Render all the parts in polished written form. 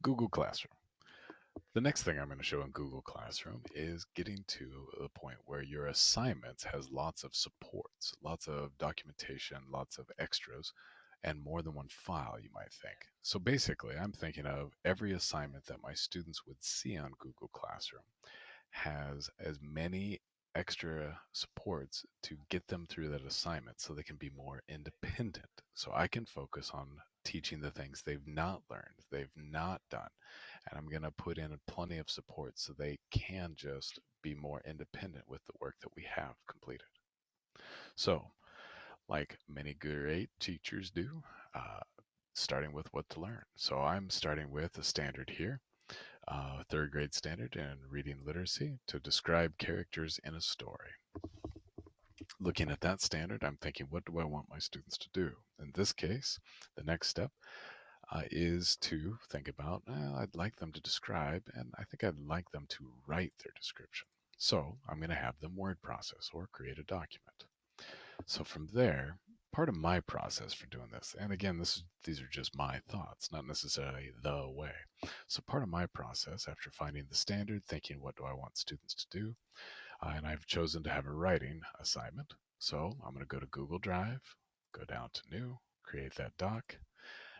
Google Classroom. The next thing I'm going to show in Google Classroom is getting to the point where your assignments has lots of supports, lots of documentation, lots of extras, and more than one file, you might think. So basically, I'm thinking of every assignment that my students would see on Google Classroom has as many extra supports to get them through that assignment so they can be more independent. So I can focus on teaching the things they've not learned, they've not done. And I'm going to put in plenty of support so they can just be more independent with the work that we have completed. So, like many great teachers do, uh, starting with what to learn. So I'm starting with a standard here, third grade standard in reading literacy to describe characters in a story. Looking at that standard, I'm thinking, what do I want my students to do? In this case, the next step is to think about, I'd like them to describe, and I think I'd like them to write their description. So I'm going to have them word process or create a document. So from there, part of my process for doing this, and again, these are just my thoughts, not necessarily the way. So part of my process after finding the standard, thinking what do I want students to do, and I've chosen to have a writing assignment. So I'm going to go to Google Drive, go down to New, create that doc,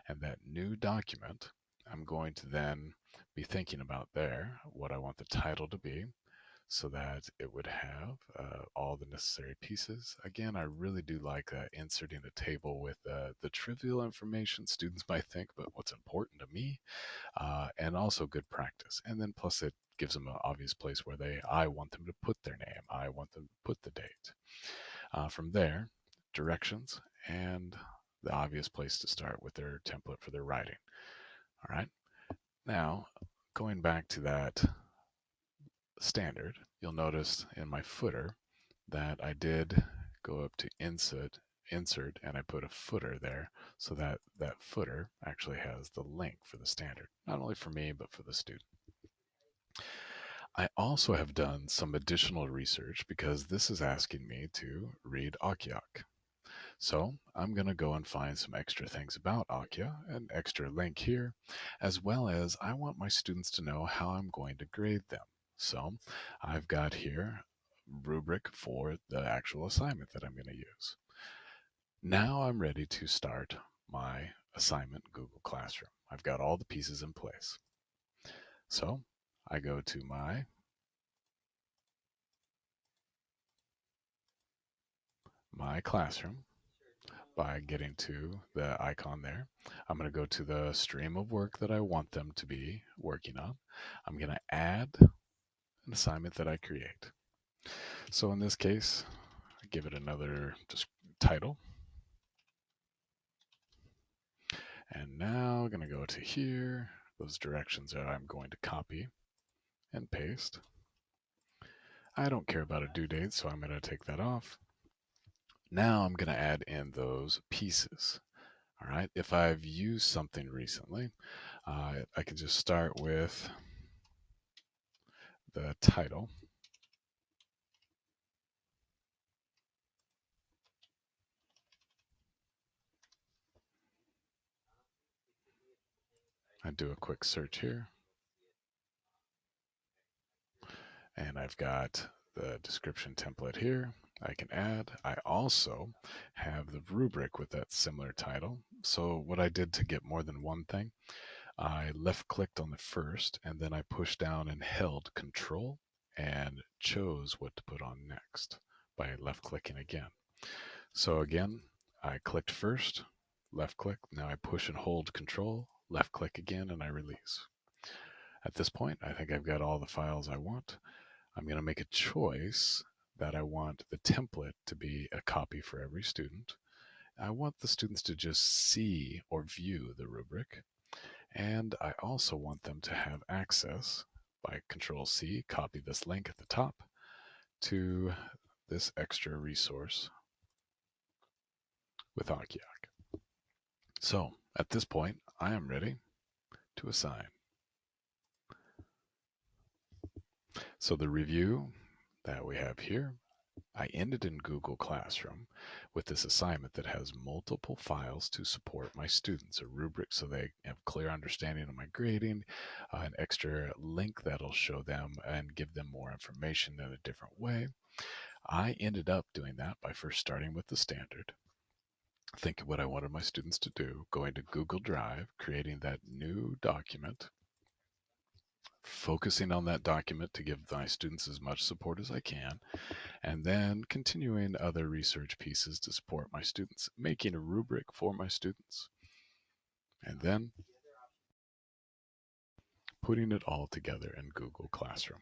and that new document, I'm going to then be thinking about there what I want the title to be so that it would have all the necessary pieces. Again, I really do like inserting a table with the trivial information students might think, but what's important to me, and also good practice. And then plus it gives them an obvious place where I want them to put their name, I want them to put the date. From there, directions and the obvious place to start with their template for their writing. All right. Now, going back to that standard, you'll notice in my footer that I did go up to insert, and I put a footer there so that that footer actually has the link for the standard, not only for me, but for the student. I also have done some additional research because this is asking me to read Akyak. So I'm going to go and find some extra things about Akya, an extra link here, as well as I want my students to know how I'm going to grade them. So I've got here rubric for the actual assignment that I'm going to use. Now I'm ready to start my assignment in Google Classroom. I've got all the pieces in place. So I go to my classroom by getting to the icon there. I'm going to go to the stream of work that I want them to be working on. I'm going to add an assignment that I create. So in this case, I give it another just title. And now I'm going to go to here. Those directions that I'm going to copy and paste. I don't care about a due date, so I'm going to take that off. Now I'm going to add in those pieces. All right. If I've used something recently, I can just start with the title. I do a quick search here, and I've got the description template here. I can add. I also have the rubric with that similar title. So what I did to get more than one thing, I left clicked on the first and then I pushed down and held control and chose what to put on next by left clicking again. So again, I clicked first, left click, now I push and hold control, left click again, and I release. At this point, I think I've got all the files I want. I'm going to make a choice that I want the template to be a copy for every student. I want the students to just see or view the rubric. And I also want them to have access by Control C, copy this link at the top to this extra resource with Akiak. So at this point, I am ready to assign. So the review that we have here, I ended in Google Classroom with this assignment that has multiple files to support my students, a rubric so they have clear understanding of my grading, an extra link that'll show them and give them more information in a different way. I ended up doing that by first starting with the standard, thinking what I wanted my students to do, going to Google Drive, creating that new document, focusing on that document to give my students as much support as I can, and then continuing other research pieces to support my students, making a rubric for my students, and then putting it all together in Google Classroom.